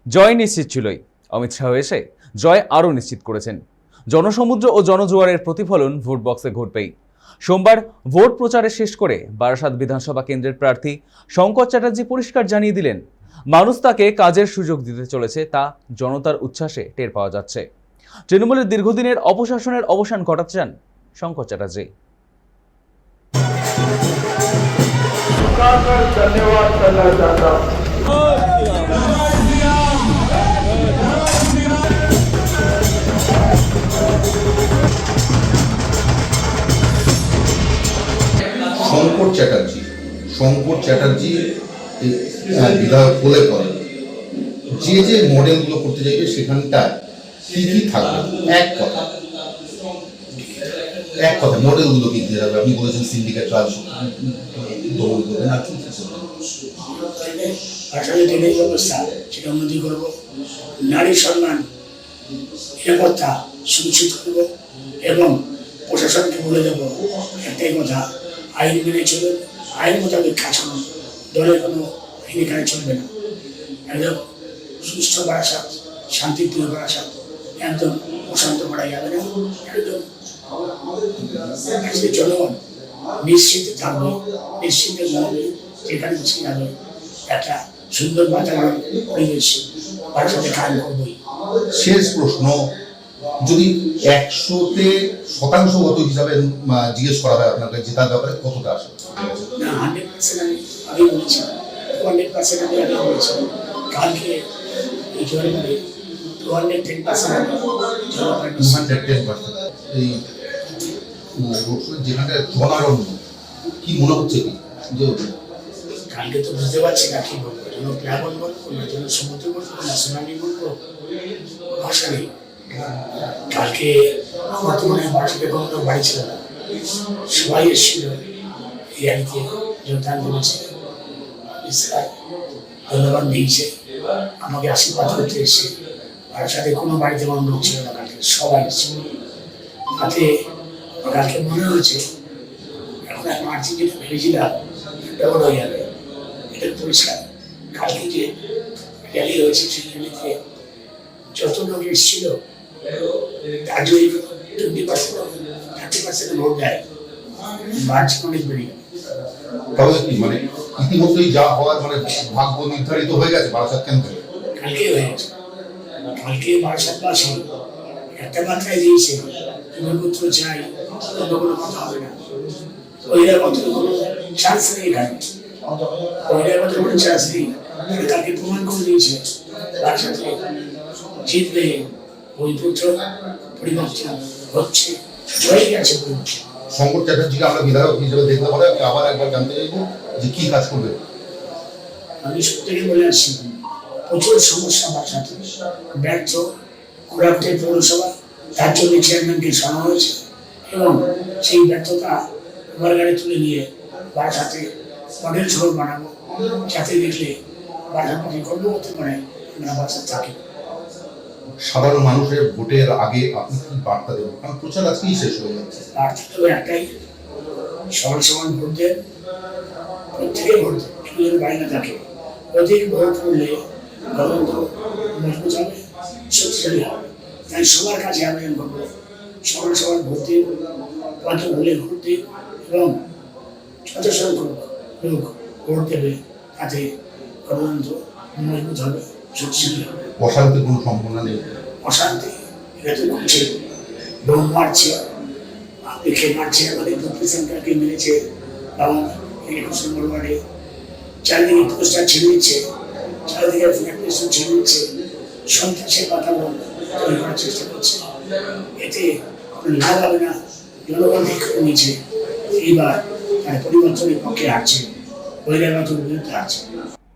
জয় নিশ্চিত ছিলই। অমিত শাহ এসে জয় আরও নিশ্চিত করেছেন। জনসমুদ্র ও জনজোয়ারের প্রতিফলন ভোট বক্সে ঘটবেই। সোমবার ভোট প্রচারে শেষ করে বারাসাত বিধানসভা কেন্দ্রের প্রার্থী শঙ্কর চ্যাটার্জি পরিষ্কার জানিয়ে দিলেন, মানুষ তাকে কাজের সুযোগ দিতে চলেছে, তা জনতার উচ্ছ্বাসে টের পাওয়া যাচ্ছে। তৃণমূলের দীর্ঘদিনের অপশাসনের অবসান ঘটাতে চান শঙ্কর চ্যাটার্জি। धन्यवाद करना चाहता हूं। শঙ্কর চ্যাটার্জি বিধায়ক হলে পরে যে মডেলগুলো করতে চাইবে সেখানটায় কি কি থাকবে, এক কথা মডেলগুলো কি দিয়ে যাবে? আপনি বলেছেন সিন্ডিকেট রাজ দমন করবেন, আর কি ব্যবস্থা সেটা উন্নতি করব, নারী সম্মান নিরাপত্তা সুনিশ্চিত করব এবং প্রশাসনকে বলে দেব একটাই কথা, আইন মেনে চলবে, আইন মোতাবেক কাজ করুন, দলের কোনো হিনিকারে চলবে না। একদম সুস্থ বারাসাত, শান্তিপ্রিয় বারাসাত, একদম অশান্ত করা যাবে না। একদম জনগণ নিশ্চিত থাকবে, নিশ্চিন্তে ঘুমাবে, যেখানে খুশি যাবে, একটা সুন্দর বাতাবরণ পরিবেশ বারাসাতে কায়েম করবই। শেষ প্রশ্ন, যদি 100% হিসাবে জিজ্ঞেস করা হয় আপনাকে জেতার ব্যাপারে কতটা আসে? না, 100% আমি আগে বলেছি, 100% আমি আগে বলেছি। কালকে এই জোরে 210% এই যেখানে জনারণ্য কি মনে হচ্ছে কি যে কালকে তো বুঝতে পারছি না কি বলবো, যেন প্লাবন বলবো না, যেন সমুদ্র বলবো না, সুনামি বলবো, ভাষা নেই। কালকে আমার তো মনে হয় বারাসাতে কোনো লোক বাড়ি ছিল না, সবাই এসেছিল এই আইতে যোগদান করেছে, ধন্যবাদ দিয়েছে, আমাকে আশীর্বাদ করতে এসেছে। বারাসাতে কোনো বাড়িতে কোনো লোক ছিল না, কালকে সবাই এসেছিল। তাতে কালকে মনে হয়েছে এখন এক মার্চে যেটা ভেবেছিলাম ডবল হয়ে যাবে, এটা পরিষ্কার। কালকে যে র্যালি হয়েছে সেই র্যালিতে যত লোক এসেছিল তার যদি 20% ভোট দেয়, মার্চ অনেক বেড়ে যাবে। তাহলে কি মানে ইতিমধ্যেই যা হওয়ার মানে ভাগ্য নির্ধারিত হয়ে গেছে বারাসাত কেন্দ্রে? কালকে হয়ে গেছে। কালকে বারাসাতবাসী একটা মাত্রায় দিয়েছে, পুত্র চাই, অন্য কোনো কথা হবে না। বহিরাগত কোনো চান্স নেই, এখানে বহিরাগত কোনো চান্স নেই। তাকে প্রমাণ করে দিয়েছে বারাসাতে জিতবে, ওই পুত্র পরিবর্তন হচ্ছে, হয়ে গেছে পরিবর্তন। শঙ্কর চ্যাটার্জিকে আমরা বিধায়ক হিসেবে দেখতে পারি, আবার একবার জানতে চাইবো যে কি কাজ করবে। আমি সত্যি বলে আসছি, প্রচুর সমস্যা বারাসাতে, ব্যর্থ কোরাপ্টে পৌরসভা, তার জন্য চেয়ারম্যানকে সরানো হয়েছে এবং সেই ব্যর্থতা আমার গাড়ি তুলে নিয়ে বারাসাতে মডেল শহর বানাবো, যাতে দেখলে বারাসাত গর্ব করতে পারে আমরা বারাসাত থাকি। সাধারণ মানুষের ভোটের আগে আপনি কি বার্তা দেবেন? কারণ প্রচার আজকেই শেষ হয়ে যাচ্ছে। বার্তা দেবো একটাই, সমান সমান ভোট দেন, প্রত্যেকে ভোট দেন, কেউ যেন বাইরে না থাকে। অধিক ভোট করলে গণতন্ত্র মজবুত হবে, শক্তিশালী হবে। তাই সবার কাছে আবেদন করবো, সমান সমান ভোট দিন, কত ভুলে ভোট দিন এবং যত সংখ্যক লোক ভোট দেবে তাতে গণতন্ত্র মজবুত হবে, শক্তিশালী হবে। অশান্তির কোনো সম্ভাবনা নেই? অশান্তি এটা তো ঘটছে, বোম মারছে, লিখে মারছে, আমাদের দুঃখকে মেরেছে, এবং 21 নম্বর ওয়ার্ডে চারিদিকে পোস্টার ছেড়ে দিচ্ছে, চারিদিকে ফ্ল্যাগপোস্টার ছেড়ে দিচ্ছে, সন্ত্রাসের বাতাবরণ তৈরি করার চেষ্টা করছে। এতে কোনো লাভ হবে না। জনগণ ঠিক করে নিয়েছে, এইবার তার পরিবর্তনের পক্ষে আসছে, বহিরাগত বিরুদ্ধে আছে।